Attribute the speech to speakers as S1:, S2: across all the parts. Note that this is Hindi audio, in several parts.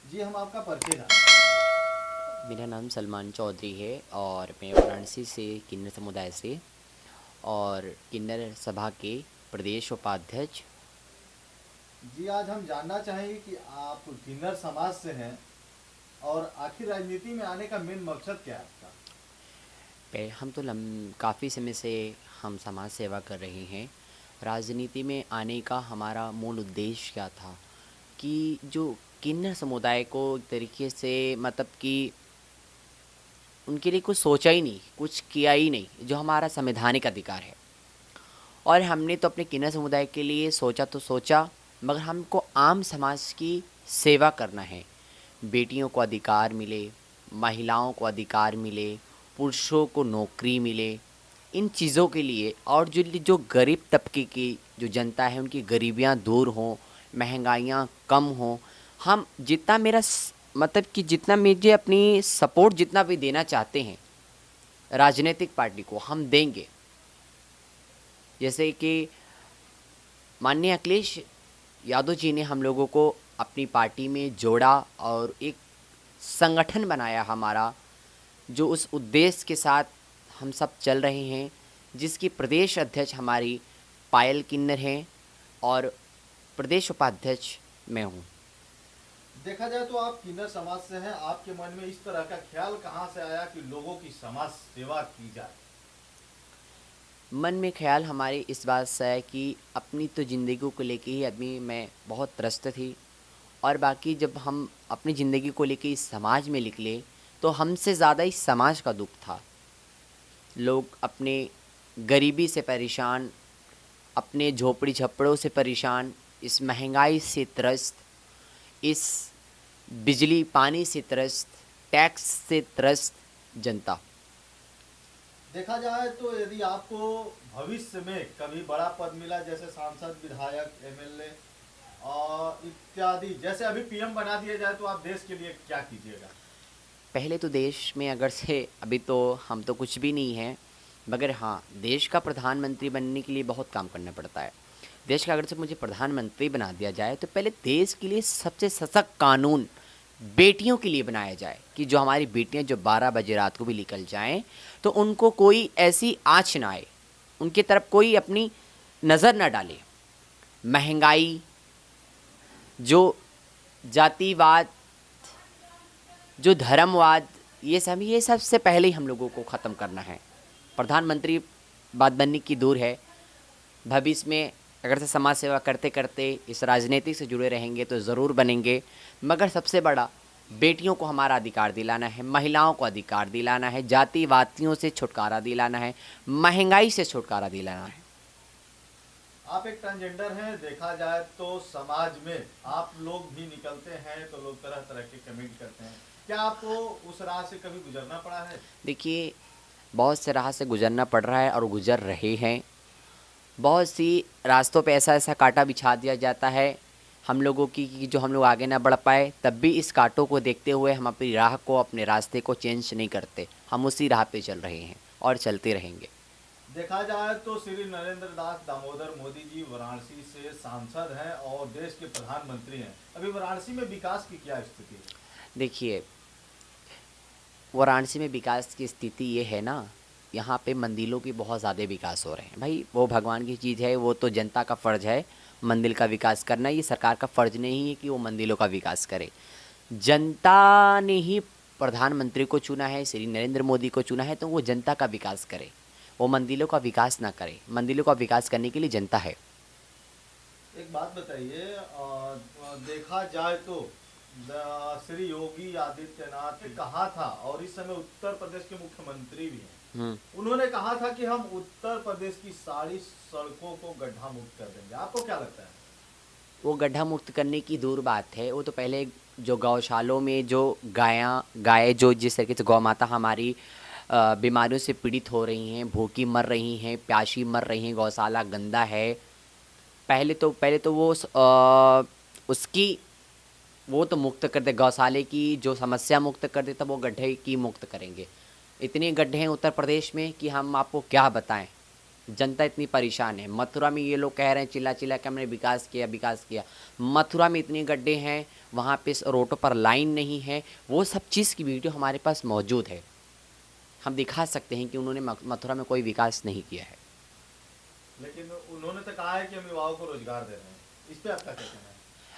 S1: जी, हम आपका परिचय जानना।
S2: मेरा नाम सलमान चौधरी है और मैं वाराणसी से किन्नर समुदाय से और किन्नर सभा के प्रदेश उपाध्यक्ष।
S1: जी, आज हम जानना चाहेंगे कि आप किन्नर समाज से हैं और आखिर राजनीति में आने का मेन मकसद क्या है आपका?
S2: हम तो काफ़ी समय से हम समाज सेवा कर रहे हैं। राजनीति में आने का हमारा मूल उद्देश्य क्या था कि जो किन्नर समुदाय को एक तरीके से मतलब कि उनके लिए कुछ सोचा ही नहीं, कुछ किया ही नहीं, जो हमारा संवैधानिक अधिकार है। और हमने तो अपने किन्नर समुदाय के लिए सोचा तो सोचा, मगर हमको आम समाज की सेवा करना है। बेटियों को अधिकार मिले, महिलाओं को अधिकार मिले, पुरुषों को नौकरी मिले, इन चीज़ों के लिए। और जो जो गरीब तबके की जो जनता है उनकी गरीबियां दूर हों, महंगाइयाँ कम हों। हम जितना मतलब कि जितना मुझे अपनी सपोर्ट जितना भी देना चाहते हैं राजनीतिक पार्टी को, हम देंगे। जैसे कि माननीय अखिलेश यादव जी ने हम लोगों को अपनी पार्टी में जोड़ा और एक संगठन बनाया हमारा, जो उस उद्देश्य के साथ हम सब चल रहे हैं, जिसकी प्रदेश अध्यक्ष हमारी पायल किन्नर हैं और प्रदेश उपाध्यक्ष मैं हूँ।
S1: देखा जाए तो आप किन्नर समाज से हैं, आपके मन में इस तरह का ख्याल कहाँ से आया कि लोगों की समाज सेवा की जाए?
S2: मन में ख्याल हमारे इस बात से है कि अपनी तो ज़िंदगी को लेके ही अभी मैं बहुत त्रस्त थी, और बाकी जब हम अपनी ज़िंदगी को लेके इस समाज में निकले तो हमसे ज़्यादा इस समाज का दुख था। लोग अपने गरीबी से परेशान, अपने झोपड़ी झप्पड़ों से परेशान, इस महंगाई से त्रस्त, इस बिजली पानी से त्रस्त, टैक्स से त्रस्त जनता।
S1: देखा जाए तो यदि आपको भविष्य में कभी बड़ा पद मिला, जैसे सांसद, विधायक, एमएलए और इत्यादि, जैसे अभी पीएम बना दिया जाए, तो आप देश के लिए क्या कीजिएगा?
S2: पहले तो देश में अगर से अभी तो हम तो कुछ भी नहीं हैं, मगर हाँ, देश का प्रधानमंत्री बनने के लिए बहुत काम करना पड़ता है। देश का अगर से मुझे प्रधानमंत्री बना दिया जाए तो पहले देश के लिए सबसे सशक्त कानून बेटियों के लिए बनाया जाए, कि जो हमारी बेटियां जो 12 बजे रात को भी निकल जाएं तो उनको कोई ऐसी आँच ना आए, उनकी तरफ कोई अपनी नज़र ना डाले। महंगाई, जो जातिवाद, जो धर्मवाद, ये सबसे पहले ही हम लोगों को ख़त्म करना है। प्रधानमंत्री बात बनने की दूर है, भविष्य में अगर से समाज सेवा करते करते इस राजनीति से जुड़े रहेंगे तो ज़रूर बनेंगे। मगर सबसे बड़ा बेटियों को हमारा अधिकार दिलाना है, महिलाओं को अधिकार दिलाना है, जातिवादियों से छुटकारा दिलाना है, महंगाई से छुटकारा दिलाना है।
S1: आप एक ट्रांसजेंडर हैं, देखा जाए तो समाज में आप लोग भी निकलते हैं तो लोग तरह तरह के कमेंट करते हैं। क्या आपको उस राह से कभी गुजरना पड़ा है?
S2: देखिए, बहुत से राह से गुजरना पड़ रहा है और गुजर रहे हैं। बहुत सी रास्तों पे ऐसा ऐसा कांटा बिछा दिया जाता है हम लोगों की कि जो हम लोग आगे ना बढ़ पाए, तब भी इस कांटों को देखते हुए हम अपनी राह को, अपने रास्ते को चेंज नहीं करते। हम उसी राह पे चल रहे हैं और चलते रहेंगे।
S1: देखा जाए तो श्री नरेंद्र दास दामोदर मोदी जी वाराणसी से सांसद हैं और देश के प्रधानमंत्री हैं। अभी वाराणसी में विकास की क्या स्थिति है?
S2: देखिए, वाराणसी में विकास की स्थिति ये है ना, यहाँ पे मंदिरों की बहुत ज़्यादा विकास हो रहे हैं। भाई, वो भगवान की चीज़ है, वो तो जनता का फ़र्ज़ है मंदिर का विकास करना। ये सरकार का फ़र्ज़ नहीं है कि वो मंदिरों का विकास करे। जनता ने ही प्रधानमंत्री को चुना है, श्री नरेंद्र मोदी को चुना है, तो वो जनता का विकास करे, वो मंदिरों का विकास ना करे। मंदिरों का विकास करने के लिए जनता है।
S1: एक बात बताइए, देखा जाए तो श्री योगी आदित्यनाथ ने कहा था, और इस समय उत्तर प्रदेश के मुख्यमंत्री भी हैं,
S2: हम्म।
S1: उन्होंने कहा था कि हम उत्तर प्रदेश की सारी सड़कों को गड्ढा मुक्त कर देंगे। आपको क्या लगता है?
S2: वो गड्ढा मुक्त करने की दूर बात है, वो तो पहले जो गौशालों में जो गाय जो जिस तरीके से गौ माता हमारी बीमारियों से पीड़ित हो रही हैं, भूखी मर रही हैं, प्यासी मर रही हैं, गौशाला गंदा है। पहले तो उसकी वो तो मुक्त कर दे, गौशाले की जो समस्या मुक्त कर दे, तब वो गड्ढे की मुक्त करेंगे। इतने गड्ढे हैं उत्तर प्रदेश में कि हम आपको क्या बताएं। जनता इतनी परेशान है। मथुरा में ये लोग कह रहे हैं चिल्ला चिल्ला के हमने विकास किया विकास किया। मथुरा में इतने गड्ढे हैं, वहाँ पे रोडों पर लाइन नहीं है। वो सब चीज़ की वीडियो हमारे पास मौजूद है, हम दिखा सकते हैं कि उन्होंने मथुरा में कोई विकास नहीं किया है।
S1: लेकिन उन्होंने तो कहा है कि हम युवाओं को रोजगार दे रहे हैं, इस पे आपका क्या कहना है?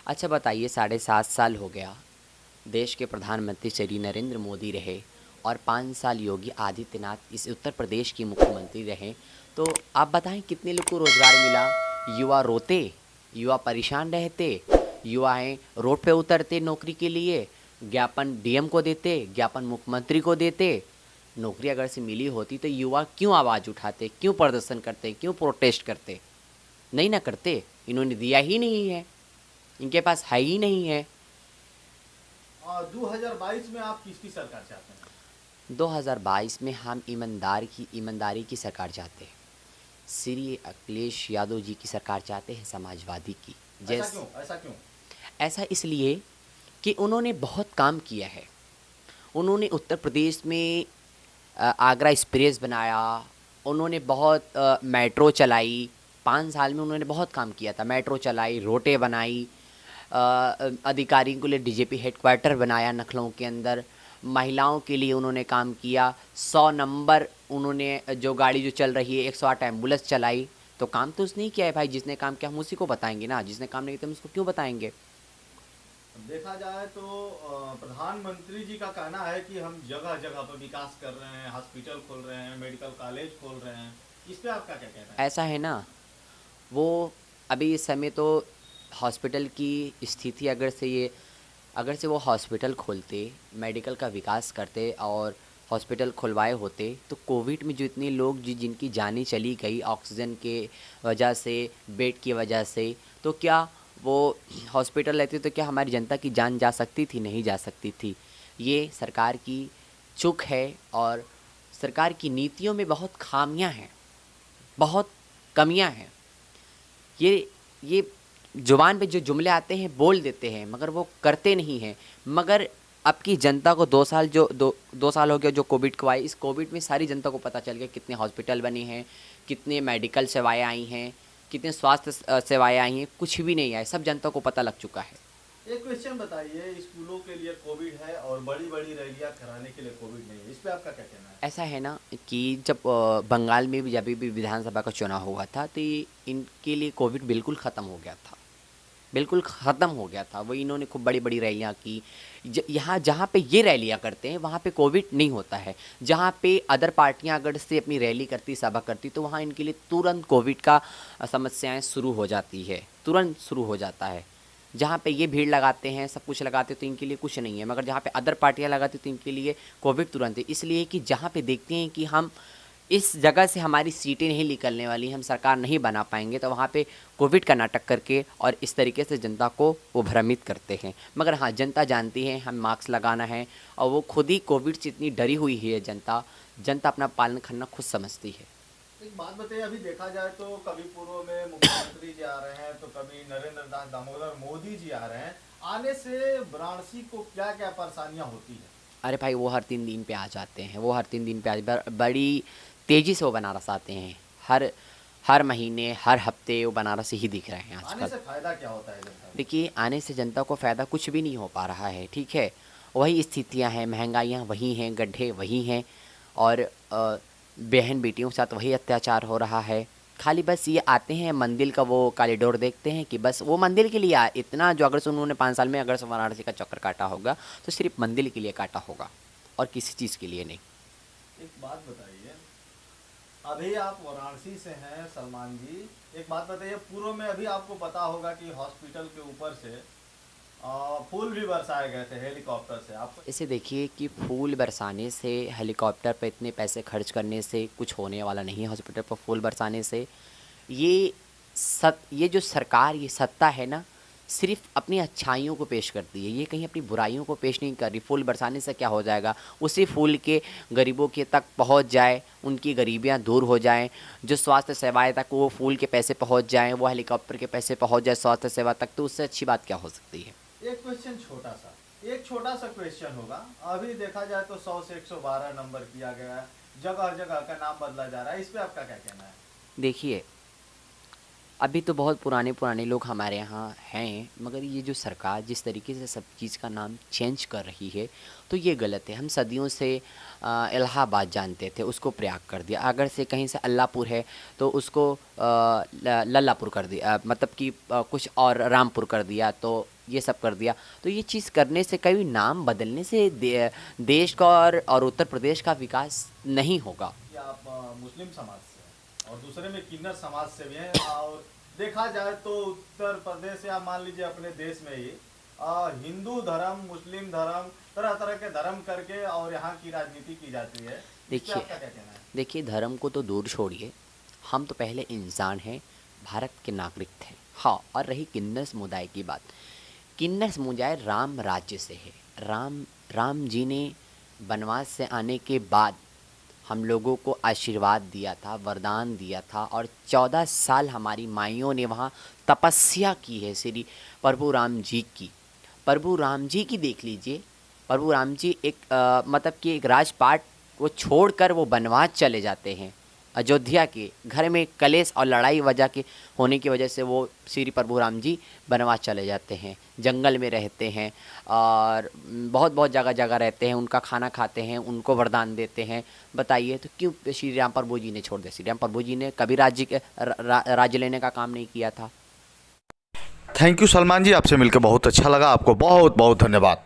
S2: अच्छा बताइए, 7.5 साल हो गया देश के प्रधानमंत्री श्री नरेंद्र मोदी रहे और 5 साल योगी आदित्यनाथ इस उत्तर प्रदेश के मुख्यमंत्री रहे, तो आप बताएं कितने लोग को रोज़गार मिला? युवा रोते, युवा परेशान रहते, युवाएं रोड पे उतरते नौकरी के लिए, ज्ञापन डीएम को देते, ज्ञापन मुख्यमंत्री को देते। नौकरी अगर से मिली होती तो युवा क्यों आवाज़ उठाते, क्यों प्रदर्शन करते, क्यों प्रोटेस्ट करते? नहीं ना करते। इन्होंने दिया ही नहीं है, इनके पास है ही नहीं है।
S1: 2022 में आप किसकी सरकार चाहते हैं?
S2: 2022 में हम ईमानदारी की सरकार चाहते हैं। श्री अखिलेश यादव जी की सरकार चाहते हैं, समाजवादी की।
S1: ऐसा क्यों?
S2: ऐसा इसलिए कि उन्होंने बहुत काम किया है। उन्होंने उत्तर प्रदेश में आगरा एक्सप्रेस बनाया, उन्होंने बहुत मेट्रो चलाई। 5 साल में उन्होंने बहुत काम किया था। मेट्रो चलाई, रोडें बनाई, अधिकारियों के लिए डीजीपी हेडक्वार्टर बनाया नखलों के अंदर। महिलाओं के लिए उन्होंने काम किया। 100 नंबर उन्होंने जो गाड़ी जो चल रही है 108 एम्बुलेंस चलाई। तो काम तो उसने ही किया है भाई। जिसने काम किया हम उसी को बताएंगे ना, जिसने काम नहीं किया हम उसको क्यों बताएंगे?
S1: देखा जाए तो प्रधानमंत्री जी का कहना है कि हम जगह जगह पर विकास कर रहे हैं, हॉस्पिटल खोल रहे हैं, मेडिकल कॉलेज खोल रहे हैं, इस पे आपका क्या कहना है?
S2: ऐसा है ना, वो अभी इस समय तो हॉस्पिटल की स्थिति अगर से वो हॉस्पिटल खोलते, मेडिकल का विकास करते और हॉस्पिटल खुलवाए होते, तो कोविड में जो इतने लोग जिनकी जानें चली गई ऑक्सीजन के वजह से, बेड की वजह से, तो क्या वो हॉस्पिटल रहते तो क्या हमारी जनता की जान जा सकती थी? नहीं जा सकती थी। ये सरकार की चूक है और सरकार की नीतियों में बहुत खामियां हैं, बहुत कमियां हैं। ये ज़ुबान पे जो जुमले आते हैं बोल देते हैं, मगर वो करते नहीं हैं। मगर अब की जनता को 2 साल हो गया जो कोविड को आई। इस कोविड में सारी जनता को पता चल गया कितने हॉस्पिटल बने हैं, कितने मेडिकल सेवाएं आई हैं, कितने स्वास्थ्य सेवाएं आई हैं। कुछ भी नहीं आए, सब जनता को पता लग चुका है।
S1: एक क्वेश्चन बताइए, स्कूलों के लिए कोविड है और बड़ी बड़ी रैलियां कराने के लिए कोविड नहीं है, इस पे आपका क्या कहना है?
S2: ऐसा है ना कि जब बंगाल में भी जब भी विधानसभा का चुनाव हुआ था तो इनके लिए कोविड बिल्कुल ख़त्म हो गया था, बिल्कुल ख़त्म हो गया था। वो इन्होंने खूब बड़ी बड़ी रैलियाँ की। यहाँ जहाँ पे ये रैलियाँ करते हैं वहाँ पे कोविड नहीं होता है। जहाँ पे अदर पार्टियाँ अगर से अपनी रैली करती, सभा करती, तो वहाँ इनके लिए तुरंत कोविड का समस्याएं शुरू हो जाती है, तुरंत शुरू हो जाता है। जहाँ पे ये भीड़ लगाते हैं, सब कुछ लगाते तो इनके लिए कुछ नहीं है, मगर जहाँ पे अदर पार्टियाँ लगाती तो इनके लिए कोविड तुरंत है। इसलिए कि जहाँ पे देखते हैं कि हम इस जगह से हमारी सीटें नहीं निकलने वाली, हम सरकार नहीं बना पाएंगे, तो वहाँ पे कोविड का नाटक करके और इस तरीके से जनता को वो भ्रमित करते हैं। मगर हाँ, जनता जानती है हम मास्क लगाना है और वो खुद ही कोविड से इतनी डरी हुई है जनता अपना पालन करना खुद समझती है।
S1: एक बात बताइए, अभी देखा जाए तो कभी पूर्व में मुख्यमंत्री जी आ रहे हैं, तो कभी नरेंद्र दास दामोदर मोदी जी आ रहे हैं। आने से वाराणसी को क्या क्या परेशानियां होती है?
S2: अरे भाई, वो हर 3 दिन पे आ जाते हैं, वो हर 3 दिन पे बड़ी तेज़ी से वो बनारस आते हैं। हर हर महीने, हर हफ्ते वो बनारस ही दिख रहे हैं
S1: आने
S2: आजकल।
S1: से फायदा क्या होता है जनता को?
S2: देखिए, आने से जनता को फ़ायदा कुछ भी नहीं हो पा रहा है, ठीक है। वही स्थितियां हैं, महंगाइयाँ वही हैं, गड्ढे वही हैं और बहन बेटियों के साथ वही अत्याचार हो रहा है। खाली बस ये आते हैं, मंदिर का वो कॉरिडोर देखते हैं कि बस वो मंदिर के लिए इतना जो अगर से उन्होंने 5 साल में अगर से वाराणसी का चक्कर काटा होगा तो सिर्फ मंदिर के लिए काटा होगा और किसी चीज़ के लिए नहीं।
S1: एक बात बताइए, अभी आप वाराणसी से हैं सलमान जी, एक बात बताइए, पूर्व में अभी आपको पता होगा कि हॉस्पिटल के ऊपर से फूल भी बरसाए गए थे हेलीकॉप्टर से। आपको
S2: इसे देखिए कि फूल बरसाने से, हेलीकॉप्टर पे इतने पैसे खर्च करने से कुछ होने वाला नहीं है। हॉस्पिटल पर फूल बरसाने से ये जो सरकार, ये सत्ता है ना, सिर्फ अपनी अच्छाइयों को पेश करती है, ये कहीं अपनी बुराइयों को पेश नहीं कर रही। फूल बरसाने से क्या हो जाएगा? उसी फूल के गरीबों के तक पहुंच जाए, उनकी गरीबियां दूर हो जाएं, जो स्वास्थ्य सेवाएं तक वो फूल के पैसे पहुंच जाएं, वो हेलीकॉप्टर के पैसे पहुंच जाए स्वास्थ्य सेवा तक, तो उससे अच्छी बात क्या हो सकती है?
S1: एक क्वेश्चन एक छोटा सा क्वेश्चन होगा। अभी देखा जाए तो 100 से 112 नंबर किया गया है, जगह जगह का नाम बदला जा रहा है, इस पे आपका क्या कहना है?
S2: देखिए, अभी तो बहुत पुराने पुराने लोग हमारे यहाँ हैं, मगर ये जो सरकार जिस तरीके से सब चीज़ का नाम चेंज कर रही है, तो ये गलत है। हम सदियों से इलाहाबाद जानते थे, उसको प्रयाग कर दिया। अगर से कहीं से अल्लाहपुर है तो उसको लल्लापुर कर दिया, मतलब कि कुछ और रामपुर कर दिया, तो ये सब कर दिया। तो ये चीज़ करने से, कभी नाम बदलने से देश का और उत्तर प्रदेश का विकास नहीं होगा।
S1: कि आप मुस्लिम समाज से हैं और दूसरे में किन्नर समाज से भी हैं, और देखा जाए तो उत्तर प्रदेश या मान लीजिए अपने देश में ही हिंदू धर्म, मुस्लिम धर्म, तरह तरह के धर्म करके और यहाँ की राजनीति की जाती है। इस पे
S2: देखिए
S1: आपका क्या कहना है?
S2: देखिए, धर्म को तो दूर छोड़िए, हम तो पहले इंसान हैं, भारत के नागरिक थे। हाँ, और रही किन्नर समुदाय की बात, किन्नर समुदाय राम राज्य से है। राम जी ने वनवास से आने के बाद हम लोगों को आशीर्वाद दिया था, वरदान दिया था, और 14 साल हमारी माइयों ने वहाँ तपस्या की है श्री प्रभु राम जी की। प्रभु राम जी की देख लीजिए, प्रभु राम जी एक मतलब कि एक राजपाट को छोड़कर वो वनवास चले जाते हैं। अयोध्या के घर में कलेश और लड़ाई वजह के होने की वजह से वो श्री प्रभु राम जी वनवास चले जाते हैं, जंगल में रहते हैं और बहुत बहुत जगह जगह रहते हैं, उनका खाना खाते हैं, उनको वरदान देते हैं। बताइए तो क्यों श्री राम प्रभु जी ने छोड़ दिया? श्री राम प्रभु जी ने कभी राज्य लेने का काम नहीं किया था।
S1: थैंक यू सलमान जी, आपसे मिलकर बहुत अच्छा लगा। आपको बहुत बहुत धन्यवाद।